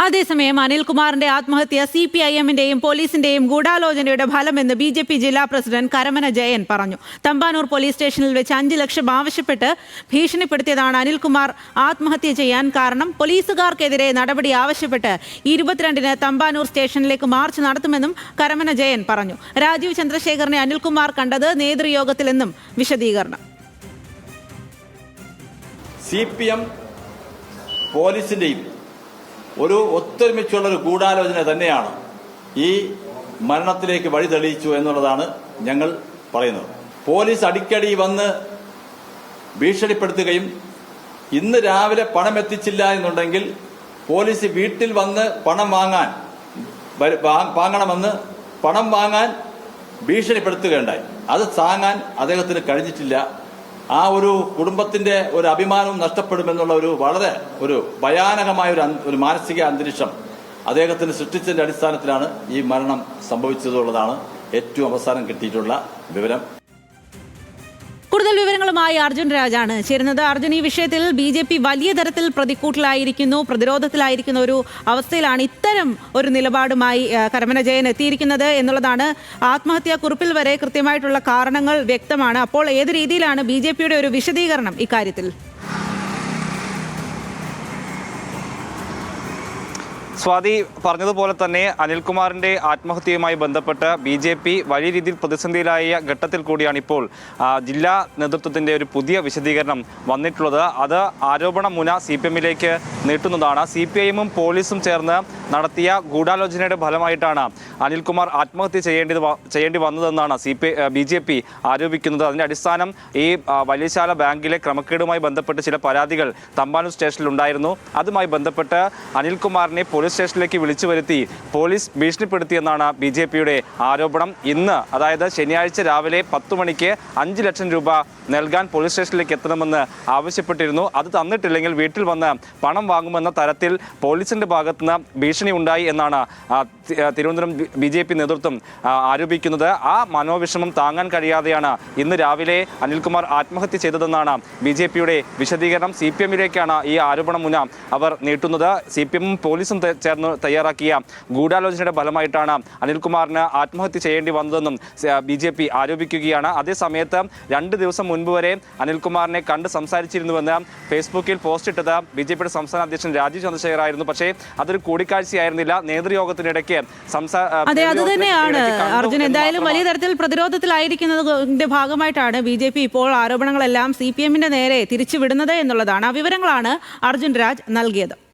അതേസമയം അനിൽകുമാറിന്റെ ആത്മഹത്യ CPIM-ന്റെയും പോലീസിന്റെയും ഗൂഢാലോചനയുടെ ഫലമെന്ന് BJP ജില്ലാ പ്രസിഡന്റ് കരമന ജയൻ പറഞ്ഞു. തമ്പാനൂർ പോലീസ് സ്റ്റേഷനിൽ വെച്ച് 5 ലക്ഷം ആവശ്യപ്പെട്ട് ഭീഷണിപ്പെടുത്തിയതാണ് അനിൽകുമാർ ആത്മഹത്യ ചെയ്യാൻ കാരണം. പോലീസുകാർക്കെതിരെ നടപടി ആവശ്യപ്പെട്ട് 22-ന് തമ്പാനൂർ സ്റ്റേഷനിലേക്ക് മാർച്ച് നടത്തുമെന്നും കരമന ജയൻ പറഞ്ഞു. രാജീവ് ചന്ദ്രശേഖറിനെ അനിൽകുമാർ കണ്ടത് നേതൃയോഗത്തിലെന്നും വിശദീകരണം. CPM പോലീസിന്റെയും ഒരു ഒത്തൊരുമിച്ചുള്ള ഒരു ഗൂഢാലോചന തന്നെയാണ് ഈ മരണത്തിലേക്ക് വഴി തെളിയിച്ചു എന്നുള്ളതാണ് ഞങ്ങൾ പറയുന്നത്. പോലീസ് അടിക്കടി വന്ന് ഭീഷണിപ്പെടുത്തുകയും ഇന്ന് രാവിലെ പണം എത്തിച്ചില്ല എന്നുണ്ടെങ്കിൽ പോലീസ് വീട്ടിൽ വന്ന് പണം വാങ്ങണമെന്ന് പണം വാങ്ങാൻ ഭീഷണിപ്പെടുത്തുകയുണ്ടായി. അത് താങ്ങാൻ അദ്ദേഹത്തിന് കഴിഞ്ഞിട്ടില്ല. ആ ഒരു കുടുംബത്തിന്റെ ഒരു അഭിമാനവും നഷ്ടപ്പെടുമെന്നുള്ള വളരെ ഭയാനകമായ ഒരു മാനസിക അന്തരീക്ഷം അദ്ദേഹത്തിന് സൃഷ്ടിച്ചതിന്റെ അടിസ്ഥാനത്തിലാണ് ഈ മരണം സംഭവിച്ചതുള്ളതാണ് ഏറ്റവും അവസാനം കിട്ടിയിട്ടുള്ള വിവരം. കൂടുതൽ വിവരങ്ങളുമായി അർജുൻ രാജാണ് ചേരുന്നത്. അർജുൻ, ഈ വിഷയത്തിൽ BJP വലിയ തരത്തിൽ പ്രതിരോധത്തിലായിരിക്കുന്ന ഒരു അവസ്ഥയിലാണ് ഇത്തരം ഒരു നിലപാടുമായി കരമന ജയൻ എത്തിയിരിക്കുന്നത് എന്നുള്ളതാണ്. ആത്മഹത്യാ കുറിപ്പിൽ വരെ കൃത്യമായിട്ടുള്ള കാരണങ്ങൾ വ്യക്തമാണ്. അപ്പോൾ ഏത് രീതിയിലാണ് BJP-യുടെ ഒരു വിശദീകരണം ഇക്കാര്യത്തിൽ? സ്വാതി പറഞ്ഞതുപോലെ തന്നെ അനിൽകുമാറിന്റെ ആത്മഹത്യയുമായി ബന്ധപ്പെട്ട് BJP വലിയ രീതിയിൽ പ്രതിസന്ധിയിലായ ഘട്ടത്തിൽ കൂടിയാണ് ഇപ്പോൾ ജില്ലാ നേതൃത്വത്തിന്റെ ഒരു പുതിയ വിശദീകരണം വന്നിട്ടുള്ളത്. അത് ആരോപണ മുന CPM-ലേക്ക് നീട്ടുന്നതാണ്. CPIM-ഉം പോലീസും ചേർന്ന് നടത്തിയ ഗൂഢാലോചനയുടെ ഫലമായിട്ടാണ് അനിൽകുമാർ ആത്മഹത്യ ചെയ്യേണ്ടി വന്നതെന്നാണ് BJP ആരോപിക്കുന്നത്. അതിന്റെ അടിസ്ഥാനം ഈ വലിയശാല ബാങ്കിലെ ക്രമക്കേടുമായി ബന്ധപ്പെട്ട് ചില പരാതികൾ തമ്പാനൂർ സ്റ്റേഷനിലുണ്ടായിരുന്നു. അതുമായി ബന്ധപ്പെട്ട് അനിൽകുമാറിനെ പോലീസ് സ്റ്റേഷനിലേക്ക് വിളിച്ചു വരുത്തി പോലീസ് ഭീഷണിപ്പെടുത്തിയെന്നാണ് BJP-യുടെ ആരോപണം. ഇന്ന്, അതായത് ശനിയാഴ്ച രാവിലെ 10 മണിക്ക് 5 ലക്ഷം രൂപ നൽകാൻ പോലീസ് സ്റ്റേഷനിലേക്ക് എത്തണമെന്ന് ആവശ്യപ്പെട്ടിരുന്നു. അത് തന്നിട്ടില്ലെങ്കിൽ വീട്ടിൽ വന്ന് പണം വാങ്ങുമെന്ന തരത്തിൽ പോലീസിന്റെ ഭാഗത്തുനിന്ന് ഭീഷണി ഉണ്ടായി എന്നാണ് തിരുവനന്തപുരം BJP നേതൃത്വം ആരോപിക്കുന്നത്. ആ മനോവിഷമം താങ്ങാൻ കഴിയാതെയാണ് ഇന്ന് രാവിലെ അനിൽകുമാർ ആത്മഹത്യ ചെയ്തതെന്നാണ് BJP-യുടെ വിശദീകരണം. CPM-ലേക്കാണ് ഈ ആരോപണ മുന അവർ നീട്ടുന്നത്. CPM-ഉം പോലീസും ചേർന്ന് തയ്യാറാക്കിയ ഗൂഢാലോചനയുടെ ഫലമായിട്ടാണ് അനിൽകുമാറിന് ആത്മഹത്യ ചെയ്യേണ്ടി വന്നതെന്നും BJP ആരോപിക്കുകയാണ്. അതേസമയത്ത് 2 ദിവസം മുൻപ് വരെ അനിൽകുമാറിനെ കണ്ട് സംസാരിച്ചിരുന്നുവെന്ന് ഫേസ്ബുക്കിൽ പോസ്റ്റ് ഇട്ടത് BJP-യുടെ സംസ്ഥാന അധ്യക്ഷൻ രാജീവ് ചന്ദ്രശേഖർ ആയിരുന്നു. പക്ഷേ അതൊരു കൂടിക്കാഴ്ചയായിരുന്നില്ല. നേതൃയോഗത്തിനിടയ്ക്ക് അതെ, അത് തന്നെയാണ് അർജുൻ. എന്തായാലും വലിയ തരത്തിൽ പ്രതിരോധത്തിലായിരിക്കുന്നതിന്റെ ഭാഗമായിട്ടാണ് BJP ഇപ്പോൾ ആരോപണങ്ങളെല്ലാം CPM-ന്റെ നേരെ തിരിച്ചുവിടുന്നത് എന്നുള്ളതാണ്. ആ വിവരങ്ങളാണ് അർജുൻ രാജ് നൽകിയത്.